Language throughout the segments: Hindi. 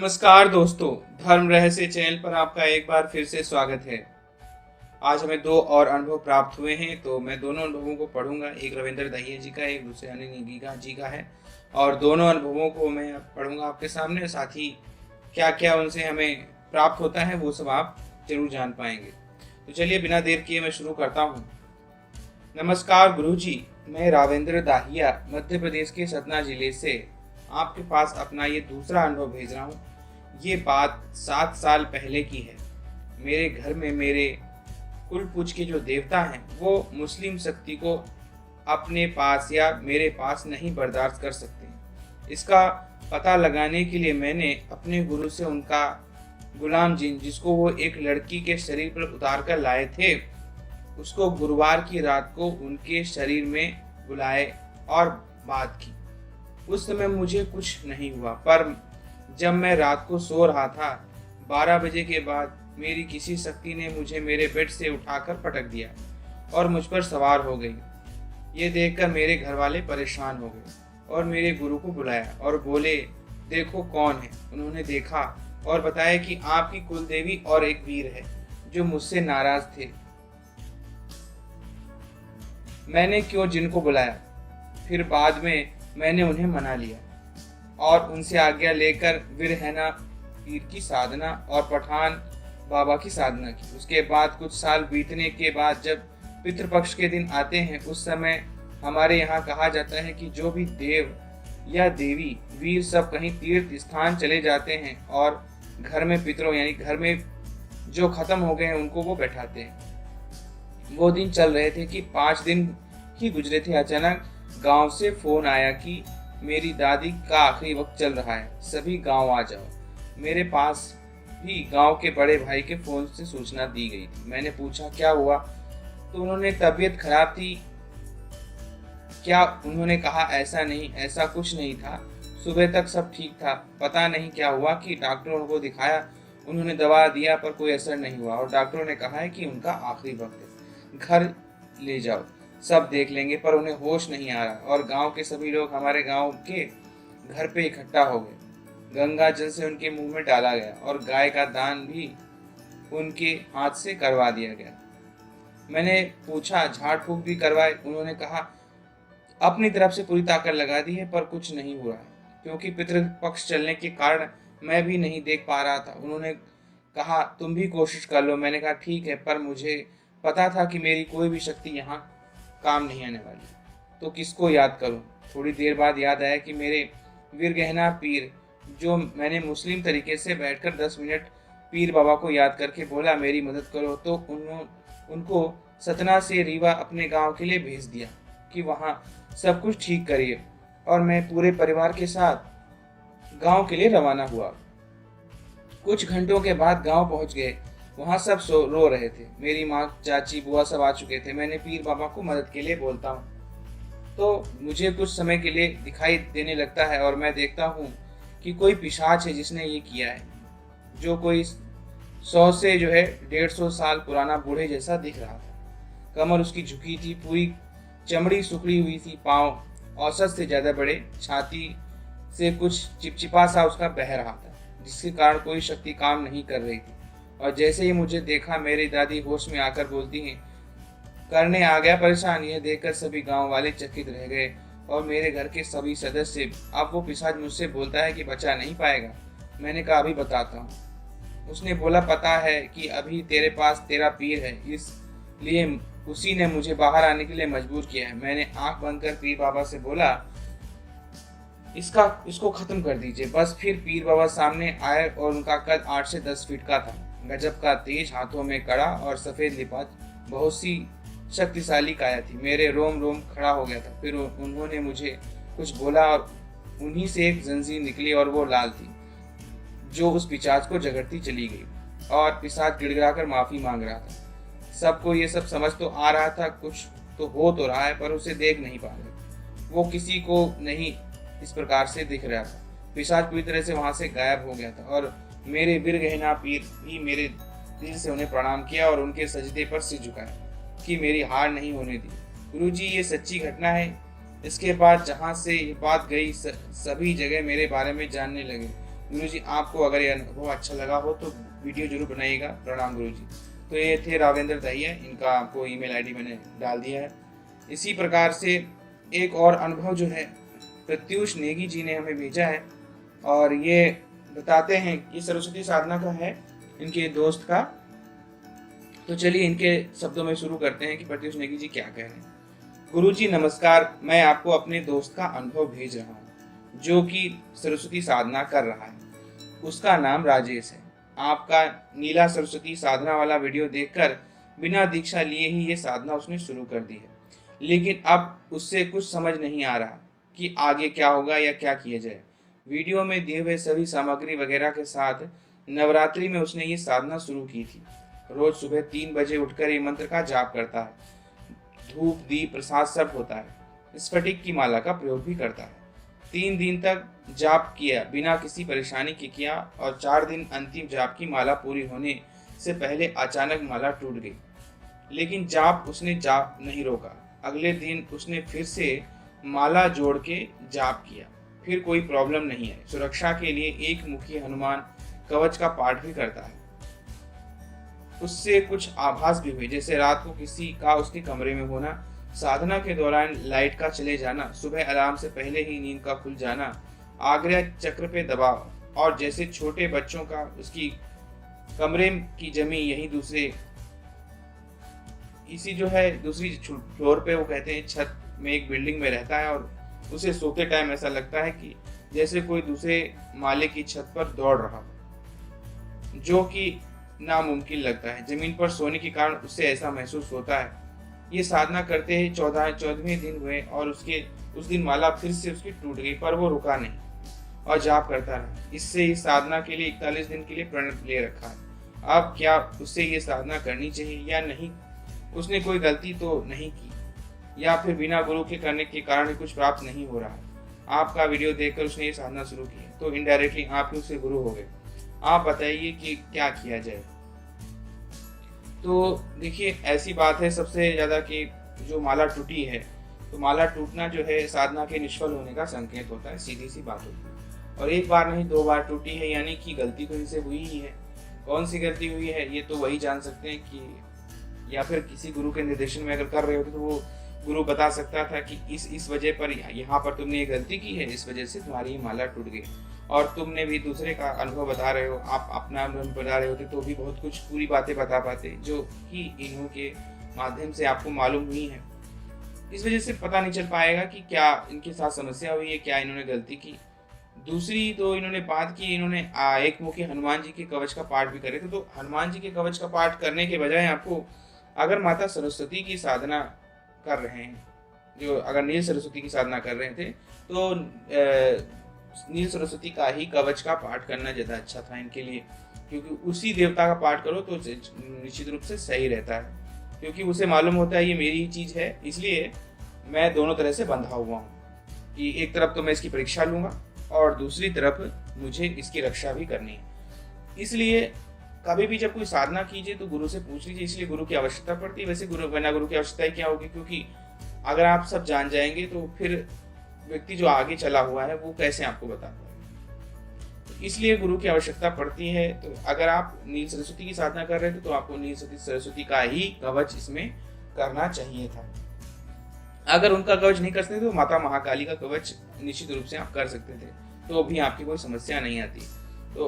नमस्कार दोस्तों, धर्म रहस्य चैनल पर आपका एक बार फिर से स्वागत है। आज हमें दो और अनुभव प्राप्त हुए हैं, तो मैं दोनों अनुभवों को पढ़ूंगा। एक रविंद्र दहिया जी का, एक दूसरे अनिल नेगी जी का है, और दोनों अनुभवों को मैं पढ़ूंगा आपके सामने। साथ ही क्या क्या उनसे हमें प्राप्त होता है वो सब आप जरूर जान पाएंगे। तो चलिए बिना देर किए मैं शुरू करता हूँ। नमस्कार गुरुजी, मैं रावेंद्र दाहिया मध्य प्रदेश के सतना जिले से आपके पास अपना ये दूसरा अनुभव भेज रहा हूँ। ये बात 7 साल पहले की है। मेरे घर में मेरे कुल पूज के जो देवता हैं वो मुस्लिम शक्ति को अपने पास या मेरे पास नहीं बर्दाश्त कर सकते। इसका पता लगाने के लिए मैंने अपने गुरु से उनका गुलाम जिन, जिसको वो एक लड़की के शरीर पर उतार कर लाए थे, उसको गुरुवार की रात को उनके शरीर में बुलाए और बात की। उस समय मुझे कुछ नहीं हुआ, पर जब मैं रात को सो रहा था 12 बजे के बाद मेरी किसी शक्ति ने मुझे मेरे बेड से उठाकर पटक दिया और मुझ पर सवार हो गई। ये देखकर मेरे घर वाले परेशान हो गए और मेरे गुरु को बुलाया और बोले, देखो कौन है। उन्होंने देखा और बताया कि आपकी कुल देवी और एक वीर है जो मुझसे नाराज थे। मैंने क्यों जिनको बुलाया। फिर बाद में मैंने उन्हें मना लिया और उनसे आज्ञा लेकर वीरहना पीर की साधना और पठान बाबा की साधना की। उसके बाद कुछ साल बीतने के बाद जब पितृपक्ष के दिन आते हैं, उस समय हमारे यहाँ कहा जाता है कि जो भी देव या देवी वीर सब कहीं तीर्थ स्थान चले जाते हैं और घर में पितरों यानी घर में जो खत्म हो गए हैं उनको वो बैठाते हैं। वो दिन चल रहे थे कि 5 दिन ही गुजरे थे, अचानक गांव से फोन आया कि मेरी दादी का आखिरी वक्त चल रहा है, सभी गांव आ जाओ। मेरे पास भी गांव के बड़े भाई के फोन से सूचना दी गई थी। मैंने पूछा क्या हुआ, तो उन्होंने तबीयत खराब थी क्या। उन्होंने कहा ऐसा नहीं, ऐसा कुछ नहीं था, सुबह तक सब ठीक था। पता नहीं क्या हुआ कि डॉक्टरों को दिखाया, उन्होंने दवा दिया पर कोई असर नहीं हुआ और डॉक्टरों ने कहा है कि उनका आखिरी वक्त है, घर ले जाओ, सब देख लेंगे। पर उन्हें होश नहीं आ रहा और गांव के सभी लोग हमारे गांव के घर पे इकट्ठा हो गए। गंगा जल से उनके मुंह में डाला गया और गाय का दान भी उनके हाथ से करवा दिया गया। मैंने पूछा झाड़ फूक भी करवाए। उन्होंने कहा अपनी तरफ से पूरी ताकत लगा दी है पर कुछ नहीं हुआ है, क्योंकि पितृपक्ष चलने के कारण मैं भी नहीं देख पा रहा था। उन्होंने कहा तुम भी कोशिश कर लो। मैंने कहा ठीक है, पर मुझे पता था कि मेरी कोई भी शक्ति यहाँ काम नहीं आने वाली, तो किसको याद करूं। थोड़ी देर बाद याद आया कि मेरे वीरगहना पीर, जो मैंने मुस्लिम तरीके से बैठकर 10 मिनट पीर बाबा को याद करके बोला मेरी मदद करो, तो उनको सतना से रीवा अपने गांव के लिए भेज दिया कि वहां सब कुछ ठीक करिए। और मैं पूरे परिवार के साथ गांव के लिए रवाना हुआ। कुछ घंटों के बाद गांव पहुंच गए। वहाँ सब रो रहे थे। मेरी माँ, चाची, बुआ सब आ चुके थे। मैंने पीर बाबा को मदद के लिए बोलता हूँ तो मुझे कुछ समय के लिए दिखाई देने लगता है और मैं देखता हूँ कि कोई पिशाच है जिसने ये किया है, जो कोई 100 से 150 साल पुराना बूढ़े जैसा दिख रहा था। कमर उसकी झुकी थी, पूरी चमड़ी सुखड़ी हुई थी, पाँव औसत से ज़्यादा बड़े, छाती से कुछ चिपचिपा सा उसका बह रहा था, जिसके कारण कोई शक्ति काम नहीं कर रही थी। और जैसे ही मुझे देखा मेरी दादी होश में आकर बोलती हैं, करने आ गया परेशान। यह देखकर सभी गांव वाले चकित रह गए और मेरे घर के सभी सदस्य। अब वो पिशाच मुझसे बोलता है कि बचा नहीं पाएगा। मैंने कहा अभी बताता हूँ। उसने बोला पता है कि अभी तेरे पास तेरा पीर है, इसलिए उसी ने मुझे बाहर आने के लिए मजबूर किया है। मैंने आंख बंद कर पीर बाबा से बोला इसको खत्म कर दीजिए बस। फिर पीर बाबा सामने आए और उनका कद 8 से 10 फीट का था, गजब का तेज, हाथों में कड़ा और सफेद लिबास, बहुत सी शक्तिशाली काया थी। मेरे रोम रोम खड़ा हो गया था। फिर उन्होंने मुझे कुछ बोला और उन्हीं से एक जंजीर निकली और वो लाल थी, जो उस पिशाच को जगड़ती चली गई और पिशाच गिड़गिड़ाकर माफी मांग रहा था। सबको ये सब समझ तो आ रहा था, कुछ तो हो तो रहा है, पर उसे देख नहीं पा रहे। वो किसी को नहीं इस प्रकार से दिख रहा था। पिशाच पूरी तरह से वहां से गायब हो गया था और मेरे वीरगहना पीर भी मेरे दिल से उन्हें प्रणाम किया और उनके सजदे पर सिर झुकाया कि मेरी हार नहीं होने दी। गुरुजी, ये सच्ची घटना है। इसके बाद जहाँ से ये बात गई सभी जगह मेरे बारे में जानने लगे। गुरुजी आपको अगर यह अनुभव अच्छा लगा हो तो वीडियो जरूर बनाइएगा। प्रणाम गुरुजी। तो ये थे रावेंद्र दहिया, इनका आपको ईमेल आईडी मैंने डाल दिया है। इसी प्रकार से एक और अनुभव जो है प्रत्युष नेगी जी ने हमें भेजा है और ये बताते हैं कि सरस्वती साधना का है इनके दोस्त का। तो चलिए इनके शब्दों में शुरू करते हैं कि प्रत्युष नेगी जी क्या कह रहे हैं। गुरुजी नमस्कार, मैं आपको अपने दोस्त का अनुभव भेज रहा हूँ जो कि सरस्वती साधना कर रहा है। उसका नाम राजेश है। आपका नीला सरस्वती साधना वाला वीडियो देखकर बिना दीक्षा लिए ही ये साधना उसने शुरू कर दी है, लेकिन अब उससे कुछ समझ नहीं आ रहा कि आगे क्या होगा या क्या किया जाए। वीडियो में दिए हुए सभी सामग्री वगैरह के साथ नवरात्रि में उसने ये साधना शुरू की थी। रोज सुबह 3 बजे उठकर ये मंत्र का जाप करता है। धूप दीप प्रसाद सब होता है। स्फटिक की माला का प्रयोग भी करता है। 3 दिन तक जाप किया, बिना किसी परेशानी के किया और 4 दिन अंतिम जाप की माला पूरी होने से पहले अचानक माला टूट गई, लेकिन जाप उसने जाप नहीं रोका। अगले दिन उसने फिर से माला जोड़ के जाप किया, फिर कोई प्रॉब्लम नहीं है। सुरक्षा के लिए एक मुखी हनुमान कवच का पाठ भी करता है। उससे कुछ आभास भी हुए, जैसे रात को किसी का उसके कमरे में होना, साधना के दौरान लाइट का चले जाना, सुबह अलार्म से पहले ही नींद का खुल जाना, आग्रह चक्र पे दबाव, और जैसे छोटे बच्चों का उसकी कमरे की जमी यही दूसरी फ्लोर पे, वो कहते हैं छत में एक बिल्डिंग में रहता है और उसे सोते टाइम ऐसा लगता है कि जैसे कोई दूसरे माले की छत पर दौड़ रहा हो, जो कि नामुमकिन लगता है। जमीन पर सोने के कारण उससे ऐसा महसूस होता है। ये साधना करते ही 14वें दिन हुए और उस दिन माला फिर से उसकी टूट गई, पर वो रुका नहीं और जाप करता रहा। इससे इस साधना के लिए 41 दिन के लिए प्रण ले रखा है। अब क्या उससे ये साधना करनी चाहिए या नहीं? उसने कोई गलती तो नहीं की, या फिर बिना गुरु के करने के कारण कुछ प्राप्त नहीं हो रहा है? आपका वीडियो देखकर उसने ये साधना शुरू की, तो इनडायरेक्टली आप ही उससे गुरु हो गए। आप बताइए कि क्या किया जाए। तो देखिए ऐसी बात है सबसे ज़्यादा कि जो माला टूटी है, तो माला टूटना जो है साधना के निष्फल होने का संकेत होता है, सीधी सी बात होती है। और एक बार नहीं 2 बार टूटी है, यानी कि गलती तो इनसे हुई ही है। कौन सी गलती हुई है ये तो वही जान सकते हैं, कि या फिर किसी गुरु के निर्देशन में अगर कर रहे होते तो वो गुरु बता सकता था कि इस वजह पर यहाँ पर तुमने ये गलती की है, इस वजह से तुम्हारी ये माला टूट गई। और तुमने भी दूसरे का अनुभव बता रहे हो, आप अपना अनुभव बता रहे होते तो भी बहुत कुछ पूरी बातें बता पाते, जो कि इन्हों के माध्यम से आपको मालूम हुई है। इस वजह से पता नहीं चल पाएगा कि क्या इनके साथ समस्या हुई है, क्या इन्होंने गलती की। दूसरी तो इन्होंने बात की, इन्होंने एक मुखी हनुमान जी के कवच का पाठ भी करे थे। तो हनुमान जी के कवच का पाठ करने के बजाय आपको, अगर माता सरस्वती की साधना कर रहे हैं, जो अगर नील सरस्वती की साधना कर रहे थे, तो नील सरस्वती का ही कवच का पाठ करना ज़्यादा अच्छा था इनके लिए, क्योंकि उसी देवता का पाठ करो तो निश्चित रूप से सही रहता है, क्योंकि उसे मालूम होता है ये मेरी ही चीज़ है, इसलिए मैं दोनों तरह से बंधा हुआ हूँ कि एक तरफ तो मैं इसकी परीक्षा लूँगा और दूसरी तरफ मुझे इसकी रक्षा भी करनी है। इसलिए कभी भी जब कोई साधना कीजिए तो गुरु से पूछ लीजिए, इसलिए गुरु की आवश्यकता पड़ती है। वैसे बिना गुरु की आवश्यकता क्या होगी, क्योंकि अगर आप सब जान जाएंगे तो फिर व्यक्ति जो आगे चला हुआ है वो कैसे आपको बता पाएगा। तो इसलिए गुरु की आवश्यकता पड़ती है। तो अगर आप नील सरस्वती की साधना कर रहे थे तो आपको नील सरस्वती का ही कवच इसमें करना चाहिए था। अगर उनका कवच नहीं कर सकते तो माता महाकाली का कवच निश्चित रूप से आप कर सकते थे, तो भी आपकी कोई समस्या नहीं आती। तो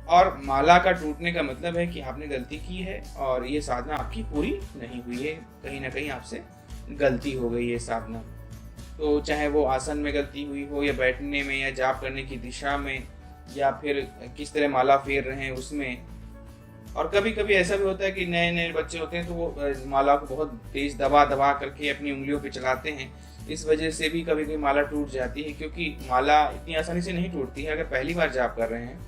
और माला का टूटने का मतलब है कि आपने गलती की है और ये साधना आपकी पूरी नहीं हुई है, कहीं ना कहीं आपसे गलती हो गई है साधना। तो चाहे वो आसन में गलती हुई हो, या बैठने में, या जाप करने की दिशा में, या फिर किस तरह माला फेर रहे हैं उसमें। और कभी कभी ऐसा भी होता है कि नए नए बच्चे होते हैं तो वो माला को बहुत तेज दबा दबा करके अपनी उंगलियों पे चलाते हैं, इस वजह से भी कभी कभी माला टूट जाती है, क्योंकि माला इतनी आसानी से नहीं टूटती है। अगर पहली बार जाप कर रहे हैं,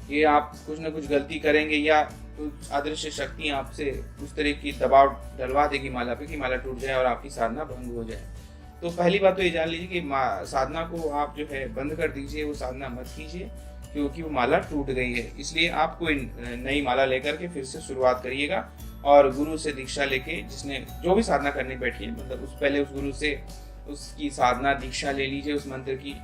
ये आप कुछ ना कुछ गलती करेंगे या कुछ अदृश्य शक्ति आपसे उस तरह की दबाव डलवा देगी माला पे कि माला टूट जाए और आपकी साधना भंग हो जाए। तो पहली बात तो ये जान लीजिए कि साधना को आप जो है बंद कर दीजिए, वो साधना मत कीजिए, क्योंकि वो माला टूट गई है। इसलिए आप कोई नई माला लेकर के फिर से शुरुआत करिएगा और गुरु से दीक्षा लेके, जिसने जो भी साधना करने बैठी है, मतलब पहले उस गुरु से उसकी साधना दीक्षा ले लीजिए उस मंत्र की।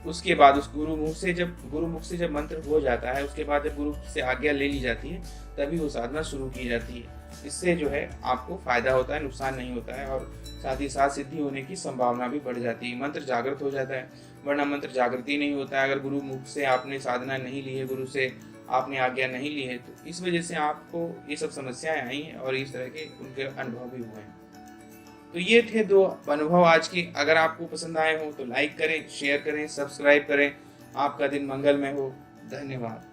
उसके बाद उस गुरुमुख से जब मंत्र हो जाता है, उसके बाद जब गुरु से आज्ञा ले ली जाती है, तभी वो साधना शुरू की जाती है। इससे जो है आपको फायदा होता है, नुकसान नहीं होता है, और साथ ही साथ सिद्धि होने की संभावना भी बढ़ जाती है। मंत्र जागृत हो जाता है, वरना मंत्र जागृत ही नहीं होता है। अगर गुरु मुख से आपने साधना नहीं ली है, गुरु से आपने आज्ञा नहीं ली है, तो इस वजह से आपको ये सब समस्याएं आई हैं और इस तरह के उनके अनुभव भी हुए हैं। तो ये थे 2 अनुभव आज के। अगर आपको पसंद आए हो तो लाइक करें, शेयर करें, सब्सक्राइब करें। आपका दिन मंगलमय हो। धन्यवाद।